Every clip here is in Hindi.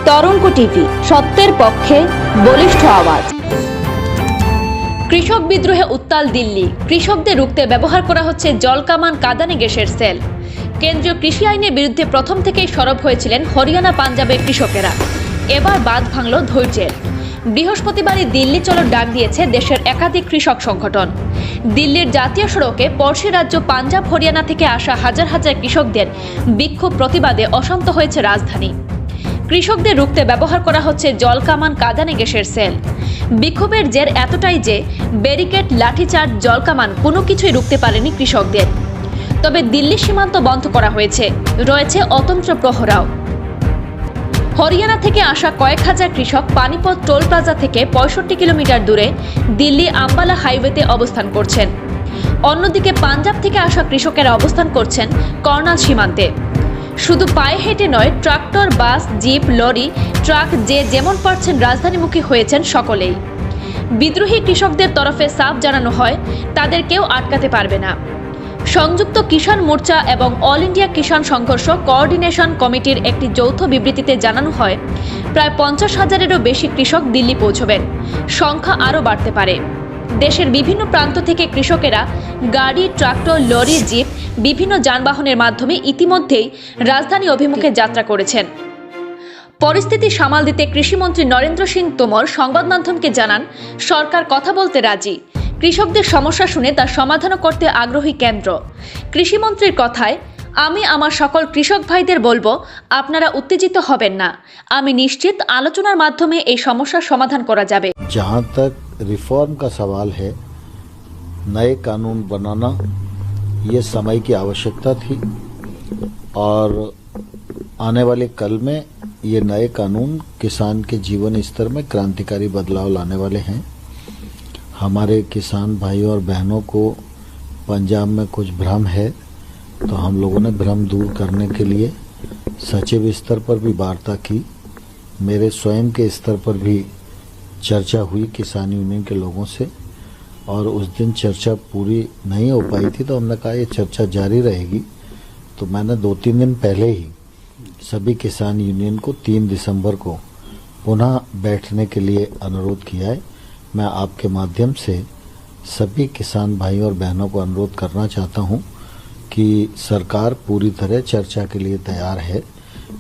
তরঙ্গ টিভি, সত্যের পক্ষে বলিষ্ঠ আওয়াজ। কৃষক বিদ্রোহে উত্তাল দিল্লি। কৃষকদের রুখতে ব্যবহার করা হচ্ছে জলকামান, কাঁদানে গ্যাসের সেল। কেন্দ্রীয় কৃষি আইনের বিরুদ্ধে প্রথম থেকেই সরব হয়েছিলেন হরিয়ানা, পাঞ্জাবের কৃষকেরা। এবার বাঁধ ভাঙল ধৈর্যের। বৃহস্পতিবারই দিল্লি চলো ডাক দিয়েছে দেশের একাধিক কৃষক সংগঠন। দিল্লির জাতীয় সড়কে পড়শি রাজ্য পাঞ্জাব, হরিয়ানা থেকে আসা হাজার হাজার কৃষকদের বিক্ষোভ প্রতিবাদে অশান্ত হয়েছে রাজধানী। কৃষকদের রুখতে ব্যবহার করা হচ্ছে জলকামান, কাঁদানে গ্যাসের সেল। বিক্ষোভের জের এতটাই যে ব্যারিকেড, লাঠিচার্জ, জলকামান কোনো কিছুই রুখতে পারেনি কৃষকদের। তবে দিল্লি সীমান্ত বন্ধ করা হয়েছে, রয়েছে অতন্ত্র প্রহরাও। হরিয়ানা থেকে আসা কয়েক হাজার কৃষক পানিপথ টোল প্লাজা থেকে 65 কিলোমিটার দূরে দিল্লি আম্বালা হাইওয়েতে অবস্থান করছেন। অন্যদিকে পাঞ্জাব থেকে আসা কৃষকেরা অবস্থান করছেন কর্নাল সীমান্তে। শুধু পায়ে হেঁটে নয়, ট্রাক্টর, বাস, জিপ, লরি, ট্রাক যে যেমন পারছেন রাজধানীমুখী হয়েছেন সকলেই। বিদ্রোহী কৃষকদের তরফে সাফ জানানো হয়, তাদের কেউ আটকাতে পারবে না। সংযুক্ত কিষাণ মোর্চা এবং অল ইন্ডিয়া কিষাণ সংঘর্ষ কোঅর্ডিনেশন কমিটির একটি যৌথ বিবৃতিতে জানানো হয়, প্রায় 50,000-এরও বেশি কৃষক দিল্লি পৌঁছবেন। সংখ্যা আরও বাড়তে পারে। দেশের বিভিন্ন প্রান্ত থেকে কৃষকেরা গাড়ি, ট্রাক্টর, লরি, জিপ, বিভিন্ন যানবাহনের মাধ্যমে ইতিমধ্যেই রাজধানী অভিমুখে যাত্রা করেছেন। পরিস্থিতি সামাল দিতে কৃষিমন্ত্রী নরেন্দ্র সিং তোমর সংবাদ মাধ্যমকে জানান, সরকার কথা বলতে রাজি। কৃষকদের সমস্যা শুনে তা সমাধানও করতে আগ্রহী কেন্দ্র। কৃষিমন্ত্রীর কথায়, আমি আমার সকল কৃষক ভাইদের বলবো, আপনারা উত্তেজিত হবেন না। আমি নিশ্চিত আলোচনার মাধ্যমে এই সমস্যার সমাধান করা যাবে। जहाँ तक रिफॉर्म का सवाल है, नए कानून बनाना ये समय की आवश्यकता थी और आने वाले कल में ये नए कानून किसान के जीवन स्तर में क्रांतिकारी बदलाव लाने वाले हैं। हमारे किसान भाइयों और बहनों को पंजाब में कुछ भ्रम है, तो हम लोगों ने भ्रम दूर करने के लिए सचिव स्तर पर भी वार्ता की। मेरे स्वयं के स्तर पर भी चर्चा हुई किसान यूनियन के लोगों से, और उस दिन चर्चा पूरी नहीं हो पाई थी, तो हमने कहा ये चर्चा जारी रहेगी। तो मैंने 2-3 दिन पहले ही सभी किसान यूनियन को 3 दिसंबर को पुनः बैठने के लिए अनुरोध किया है। मैं आपके माध्यम से सभी किसान भाइयों और बहनों को अनुरोध करना चाहता हूं कि सरकार पूरी तरह चर्चा के लिए तैयार है।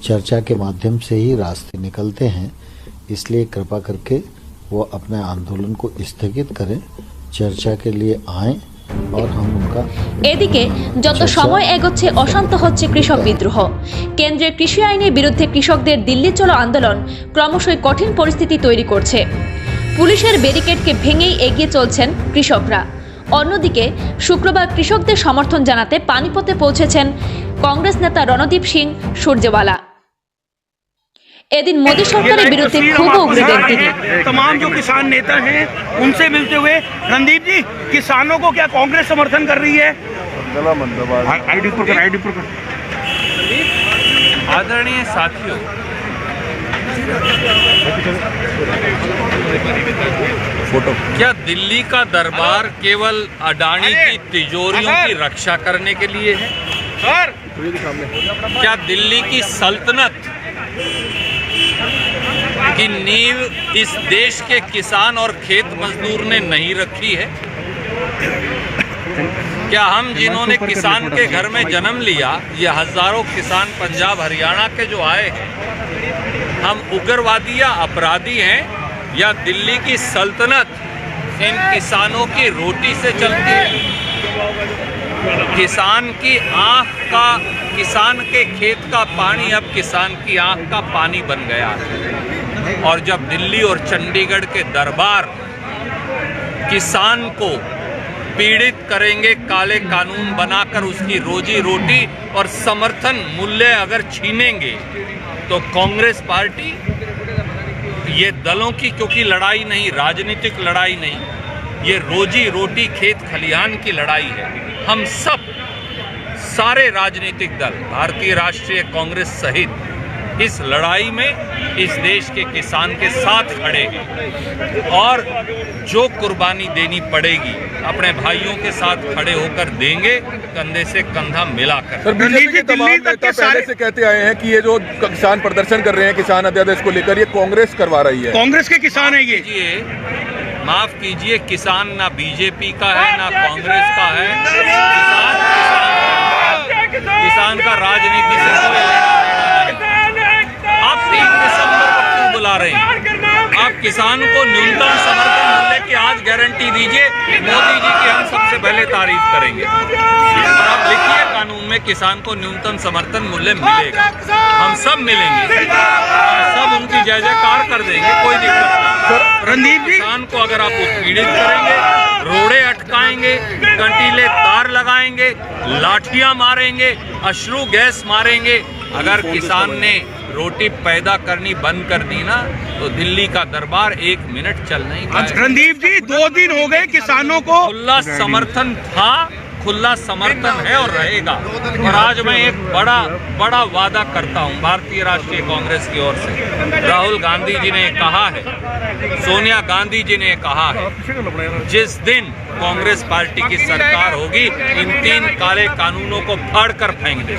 चर्चा के माध्यम से ही रास्ते निकलते हैं, इसलिए कृपा करके वो अपने आंदोलन को स्थगित करें, चर्चा के लिए आएं और हम उनका। এদিকে যত সময় এগোচ্ছে অশান্ত হচ্ছে কৃষক বিদ্রোহ। কেন্দ্রের কৃষি আইনের বিরুদ্ধে কৃষকদের দিল্লি চলো আন্দোলন ক্রমশই কঠিন পরিস্থিতি তৈরি করছে। পুলিশের ব্যারিকেডকে ভেঙেই এগিয়ে চলছেন কৃষকরা। অন্যদিকে শুক্রবার কৃষকদের সমর্থন জানাতে পানিপথে পৌঁছেছেন কংগ্রেস নেতা রণদীপ সিং সুরজেওয়ালা। এদিন মোদী সরকারের বিরুদ্ধে খুব উগরে দেন তিনি। तमाम जो किसान नेता हैं उनसे मिलते हुए, रणदीप जी, किसानों को क्या कांग्रेस समर्थन कर रही है? आदरणीय साथियों, क्या दिल्ली का दरबार केवल अडानी की तिजोरियों की रक्षा करने के लिए है? क्या दिल्ली की सल्तनत की नींव इस देश के किसान और खेत मजदूर ने नहीं रखी है? क्या हम जिन्होंने किसान के घर में जन्म लिया, ये हजारों किसान पंजाब, हरियाणा के जो आए हैं, हम उग्रवादी या अपराधी हैं, या दिल्ली की सल्तनत इन किसानों की रोटी से चलती है? किसान की आंख का, किसान के खेत का पानी अब किसान की आंख का पानी बन गया है। और जब दिल्ली और चंडीगढ़ के दरबार किसान को पीड़ित करेंगे, काले कानून बनाकर उसकी रोजी रोटी और समर्थन मूल्य अगर छीनेंगे, तो कांग्रेस पार्टी, ये दलों की क्योंकि लड़ाई नहीं, राजनीतिक लड़ाई नहीं, ये रोजी रोटी खेत खलिहान की लड़ाई है। हम सब, सारे राजनीतिक दल, भारतीय राष्ट्रीय कांग्रेस सहित इस लड़ाई में इस देश के किसान के साथ खड़े हैं और जो कुर्बानी देनी पड़ेगी अपने भाइयों के साथ खड़े होकर देंगे, कंधे से कंधा मिलाकर। सर, बीजेपी के तमाम दिल्ली तक नेता के पहले से कहते आए हैं कि ये जो किसान प्रदर्शन कर रहे हैं किसान अध्यादेश को लेकर, ये कांग्रेस करवा रही है। कांग्रेस के किसान है ये। माफ कीजिए, किसान ना बीजेपी का है ना कांग्रेस का है। किसान का राजनीति से कोई लेना देना नहीं। आप 3 दिसंबर को क्यों बुला रहे हैं? आप किसान को न्यूनतम समर्थन मूल्य की आज गारंटी दीजिए, मोदी जी की हम सबसे पहले तारीफ करेंगे। और आप लिखिए कानून में किसान को न्यूनतम समर्थन मूल्य मिलेगा, हम सब मिलेंगे, सब उनकी जय जयकार कर देंगे, कोई दिक्कत नहीं। रणदीप जी, किसान को अगर आप उत्पीड़ित करेंगे, रोड़े अटकाएंगे, कंटीले तार लगाएंगे, लाठियां मारेंगे, अश्रु गैस मारेंगे, अगर किसान ने रोटी पैदा करनी बंद कर दी ना, तो दिल्ली का दरबार 1 मिनट चल नहीं पाएगा। रणदीप जी, 2 दिन हो गए किसानों को। खुला समर्थन था, खुला समर्थन है और रहेगा। और आज मैं एक बड़ा वादा करता हूं भारतीय राष्ट्रीय कांग्रेस की ओर से। राहुल गांधी जी ने कहा है, सोनिया गांधी जी ने कहा है, जिस दिन कांग्रेस पार्टी की सरकार होगी इन 3 काले कानूनों को फाड़ कर फेंक दें।